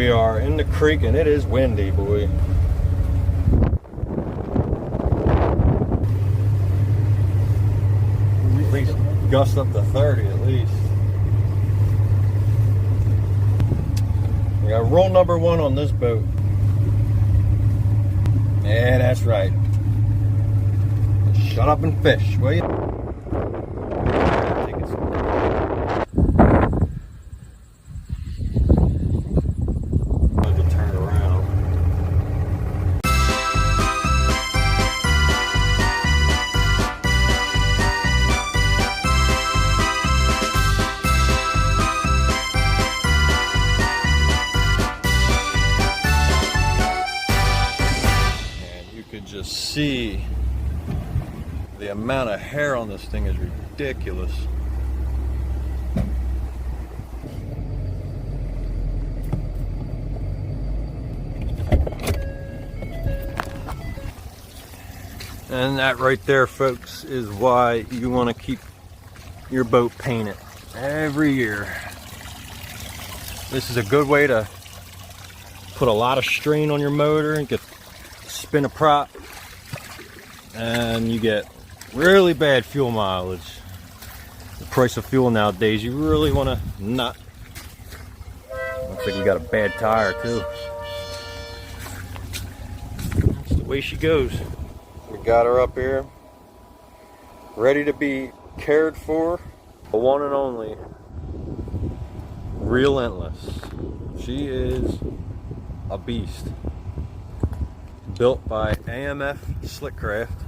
We are in the creek and it is windy, boy. At least gust up to 30 at least. We got rule number 1 on this boat. Yeah, that's right. Shut up and fish, will you? Turn around. And you could just see the amount of hair on this thing is ridiculous. And that right there, folks, is why you want to keep your boat painted every year. This is a good way to put a lot of strain on your motor and get spin a prop, and you get really bad fuel mileage. The price of fuel nowadays, you really want to not. Looks like we got a bad tire too. That's the way she goes. We got her up here, ready to be cared for. The one and only Relentless. She is a beast. Built by AMF Slickcraft.